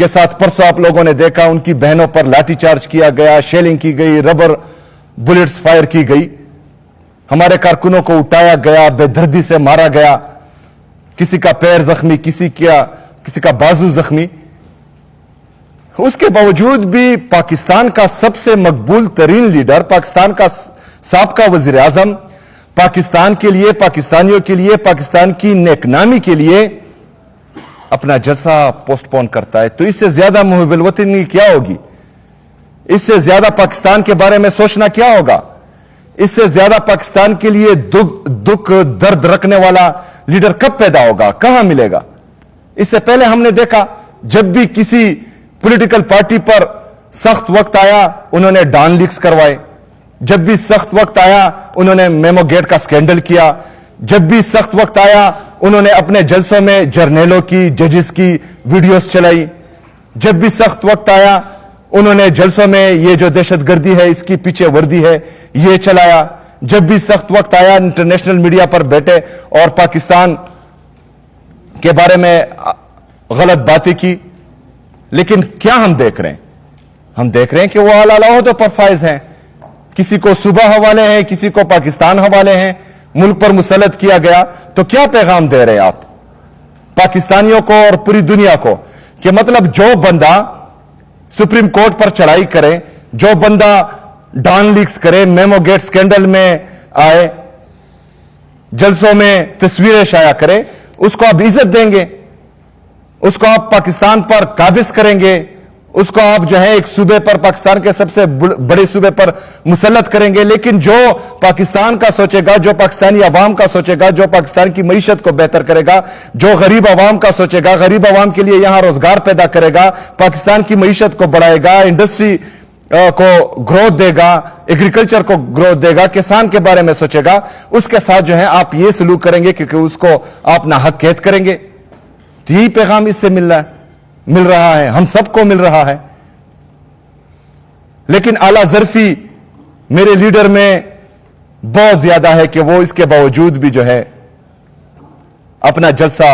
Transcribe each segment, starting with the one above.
کے ساتھ پرسوں آپ لوگوں نے دیکھا ان کی بہنوں پر لاٹھی چارج کیا گیا, شیلنگ کی گئی, ربر بلٹس فائر کی گئی, ہمارے کارکنوں کو اٹھایا گیا, بے دردی سے مارا گیا, کسی کا پیر زخمی, کسی کا بازو زخمی. اس کے باوجود بھی پاکستان کا سب سے مقبول ترین لیڈر, پاکستان کا سابقہ وزیر اعظم, پاکستان کے لیے, پاکستانیوں کے لیے, پاکستان کی نیک نامی کے لیے اپنا جلسہ پوسٹ پون کرتا ہے. تو اس سے زیادہ محب الوطنی کیا ہوگی؟ اس سے زیادہ پاکستان کے بارے میں سوچنا کیا ہوگا؟ اس سے زیادہ پاکستان کے لیے دکھ درد رکھنے والا لیڈر کب پیدا ہوگا, کہاں ملے گا؟ اس سے پہلے ہم نے دیکھا جب بھی کسی پولیٹیکل پارٹی پر سخت وقت آیا انہوں نے ڈان لیکس کروائے, جب بھی سخت وقت آیا انہوں نے میمو گیٹ کا سکینڈل کیا, جب بھی سخت وقت آیا انہوں نے اپنے جلسوں میں جرنیلوں کی, ججز کی ویڈیوز چلائی, جب بھی سخت وقت آیا انہوں نے جلسوں میں یہ جو دہشت گردی ہے اس کی پیچھے وردی ہے یہ چلایا, جب بھی سخت وقت آیا انٹرنیشنل میڈیا پر بیٹھے اور پاکستان کے بارے میں غلط باتیں کی. لیکن کیا ہم دیکھ رہے ہیں؟ ہم دیکھ رہے ہیں کہ وہ اعلیٰ عہدوں پر فائز ہیں, کسی کو صوبہ حوالے ہیں, کسی کو پاکستان حوالے ہیں, ملک پر مسلط کیا گیا. تو کیا پیغام دے رہے ہیں آپ پاکستانیوں کو اور پوری دنیا کو کہ مطلب جو بندہ سپریم کورٹ پر چڑھائی کرے, جو بندہ ڈان لیکس کرے, میمو گیٹ سکینڈل میں آئے, جلسوں میں تصویریں شائع کرے, اس کو آپ عزت دیں گے, اس کو آپ پاکستان پر قابض کریں گے, اس کو آپ جو ہے ایک صوبے پر, پاکستان کے سب سے بڑے صوبے پر مسلط کریں گے. لیکن جو پاکستان کا سوچے گا, جو پاکستانی عوام کا سوچے گا, جو پاکستان کی معیشت کو بہتر کرے گا, جو غریب عوام کا سوچے گا, غریب عوام کے لیے یہاں روزگار پیدا کرے گا, پاکستان کی معیشت کو بڑھائے گا, انڈسٹری کو گروتھ دے گا, ایگریکلچر کو گروتھ دے گا, کسان کے بارے میں سوچے گا, اس کے ساتھ جو ہے آپ یہ سلوک کریں گے کیونکہ اس کو آپ ناحق قید کریں گے. یہی پیغام اس سے مل رہا ہے, ہم سب کو مل رہا ہے. لیکن اعلی ظرفی میرے لیڈر میں بہت زیادہ ہے کہ وہ اس کے باوجود بھی جو ہے اپنا جلسہ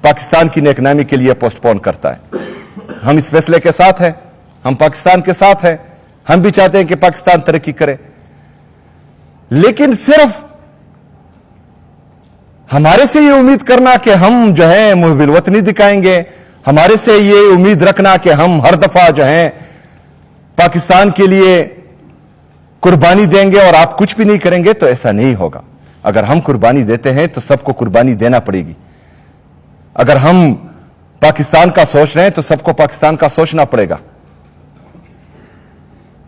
پاکستان کی نیک نامی کے لیے پوسٹ پون کرتا ہے. ہم اس فیصلے کے ساتھ ہیں, ہم پاکستان کے ساتھ ہیں, ہم بھی چاہتے ہیں کہ پاکستان ترقی کرے. لیکن صرف ہمارے سے یہ امید کرنا کہ ہم جو ہے محب الوطنی دکھائیں گے, ہمارے سے یہ امید رکھنا کہ ہم ہر دفعہ جو ہے پاکستان کے لیے قربانی دیں گے اور آپ کچھ بھی نہیں کریں گے, تو ایسا نہیں ہوگا. اگر ہم قربانی دیتے ہیں تو سب کو قربانی دینا پڑے گی. اگر ہم پاکستان کا سوچ رہے ہیں تو سب کو پاکستان کا سوچنا پڑے گا,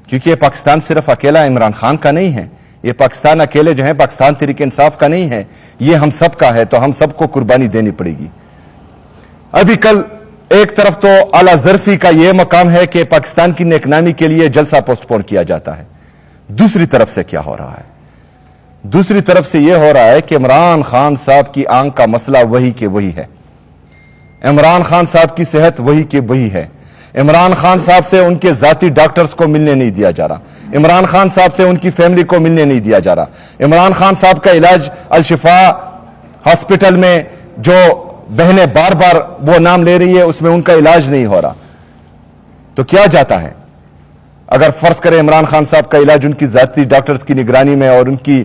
کیونکہ یہ پاکستان صرف اکیلا عمران خان کا نہیں ہے, یہ پاکستان اکیلے جو ہے پاکستان تحریک انصاف کا نہیں ہے, یہ ہم سب کا ہے. تو ہم سب کو قربانی دینی پڑے گی. ابھی کل ایک طرف تو اعلی ظرفی کا یہ مقام ہے کہ پاکستان کی نیک نامی کے لیے جلسہ پوسٹ پون کیا جاتا ہے. دوسری طرف سے کیا ہو رہا ہے؟ دوسری طرف سے یہ ہو رہا ہے کہ عمران خان صاحب کی آنکھ کا مسئلہ وہی کہ وہی ہے, عمران خان صاحب کی صحت وہی کہ وہی ہے. عمران خان صاحب سے ان کے ذاتی ڈاکٹرز کو ملنے نہیں دیا جا رہا, عمران خان صاحب سے ان کی فیملی کو ملنے نہیں دیا جا رہا, عمران خان صاحب کا علاج الشفا ہاسپٹل میں جو بہنیں بار بار وہ نام لے رہی ہے اس میں ان کا علاج نہیں ہو رہا. تو کیا جاتا ہے اگر فرض کریں عمران خان صاحب کا علاج ان کی ذاتی ڈاکٹرز کی نگرانی میں اور ان کی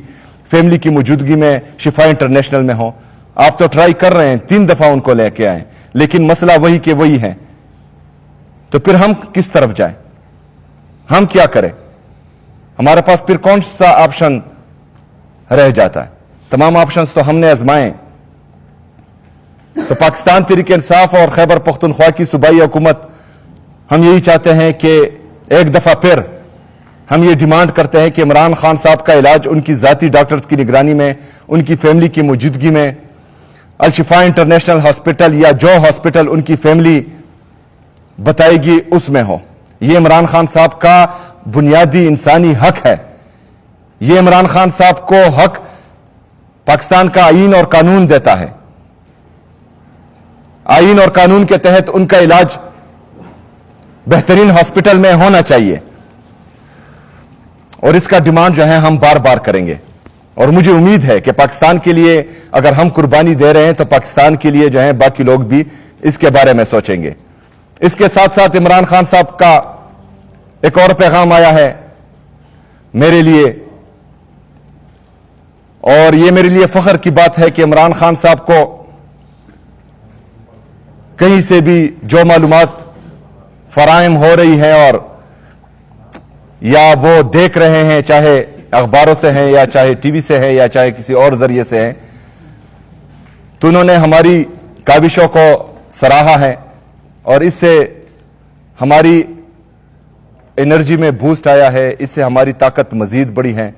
فیملی کی موجودگی میں شفا انٹرنیشنل میں ہو. آپ تو ٹرائی کر رہے ہیں, 3 دفعہ ان کو لے کے آئیں, لیکن مسئلہ وہی کہ وہی ہے. تو پھر ہم کس طرف جائیں, ہم کیا کریں؟ ہمارے پاس پھر کون سا آپشن رہ جاتا ہے؟ تمام آپشنز تو ہم نے آزمائے. تو پاکستان تحریک انصاف اور خیبر پختونخوا کی صوبائی حکومت ہم یہی چاہتے ہیں کہ ایک دفعہ پھر ہم یہ ڈیمانڈ کرتے ہیں کہ عمران خان صاحب کا علاج ان کی ذاتی ڈاکٹرز کی نگرانی میں, ان کی فیملی کی موجودگی میں, الشفا انٹرنیشنل ہاسپٹل یا جو ہاسپٹل ان کی فیملی بتائے گی اس میں ہو. یہ عمران خان صاحب کا بنیادی انسانی حق ہے. یہ عمران خان صاحب کو حق پاکستان کا آئین اور قانون دیتا ہے. آئین اور قانون کے تحت ان کا علاج بہترین ہاسپٹل میں ہونا چاہیے, اور اس کا ڈیمانڈ جو ہے ہم بار بار کریں گے. اور مجھے امید ہے کہ پاکستان کے لیے اگر ہم قربانی دے رہے ہیں تو پاکستان کے لیے جو ہے باقی لوگ بھی اس کے بارے میں سوچیں گے. اس کے ساتھ ساتھ عمران خان صاحب کا ایک اور پیغام آیا ہے میرے لیے، اور یہ میرے لیے فخر کی بات ہے کہ عمران خان صاحب کو کہیں سے بھی جو معلومات فراہم ہو رہی ہے اور یا وہ دیکھ رہے ہیں، چاہے اخباروں سے ہیں یا چاہے ٹی وی سے ہے یا چاہے کسی اور ذریعے سے ہیں، تو انہوں نے ہماری کاوشوں کو سراہا ہے اور اس سے ہماری انرجی میں بوسٹ آیا ہے، اس سے ہماری طاقت مزید بڑھی ہے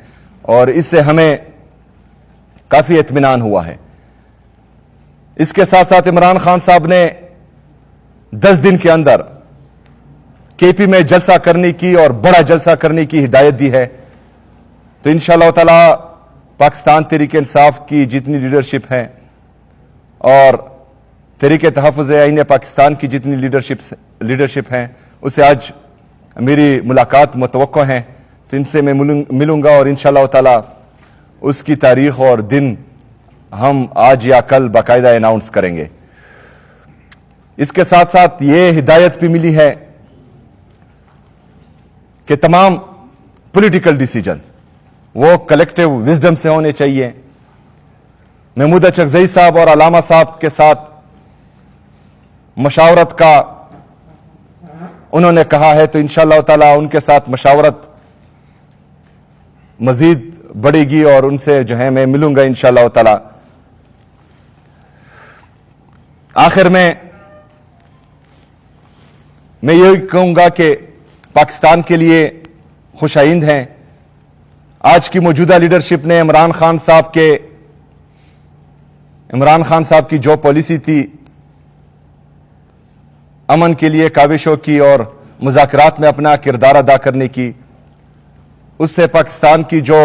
اور اس سے ہمیں کافی اطمینان ہوا ہے۔ اس کے ساتھ ساتھ عمران خان صاحب نے 10 دن کے اندر کے پی میں جلسہ کرنے کی اور بڑا جلسہ کرنے کی ہدایت دی ہے، تو انشاءاللہ تعالی پاکستان تحریک انصاف کی جتنی لیڈرشپ ہے اور تحریک تحفظ آئین پاکستان کی جتنی لیڈرشپ ہیں، اسے آج میری ملاقات متوقع ہیں، تو ان سے میں ملوں گا اور انشاءاللہ تعالی اس کی تاریخ اور دن ہم آج یا کل باقاعدہ اناؤنس کریں گے۔ اس کے ساتھ ساتھ یہ ہدایت بھی ملی ہے کہ تمام پولیٹیکل ڈیسیجنز وہ کلیکٹیو وزڈم سے ہونے چاہیے۔ محمود اچکزئی صاحب اور علامہ صاحب کے ساتھ مشاورت کا انہوں نے کہا ہے، تو انشاءاللہ تعالی ان کے ساتھ مشاورت مزید بڑھے گی اور ان سے جو ہے میں ملوں گا انشاءاللہ تعالی۔ آخر میں یہی کہوں گا کہ پاکستان کے لیے خوش آئند ہیں۔ آج کی موجودہ لیڈرشپ نے عمران خان صاحب کی جو پالیسی تھی امن کے لیے کاوشوں کی اور مذاکرات میں اپنا کردار ادا کرنے کی، اس سے پاکستان کی جو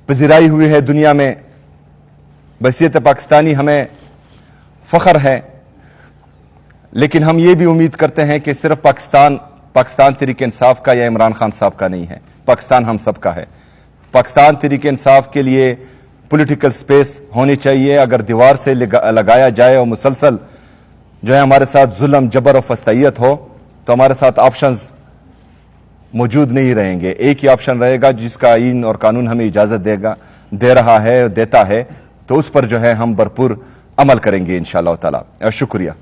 پذیرائی ہوئی ہے دنیا میں، بحیثیت پاکستانی ہمیں فخر ہے، لیکن ہم یہ بھی امید کرتے ہیں کہ صرف پاکستان تحریک انصاف کا یا عمران خان صاحب کا نہیں ہے، پاکستان ہم سب کا ہے۔ پاکستان تحریک انصاف کے لیے پولیٹیکل سپیس ہونی چاہیے۔ اگر دیوار سے لگایا جائے اور مسلسل جو ہے ہمارے ساتھ ظلم، جبر اور فسطائیت ہو، تو ہمارے ساتھ آپشنز موجود نہیں رہیں گے۔ ایک ہی آپشن رہے گا جس کا آئین اور قانون ہمیں اجازت دے رہا ہے، دیتا ہے، تو اس پر جو ہے ہم بھرپور عمل کریں گے انشاءاللہ تعالی۔ شکریہ۔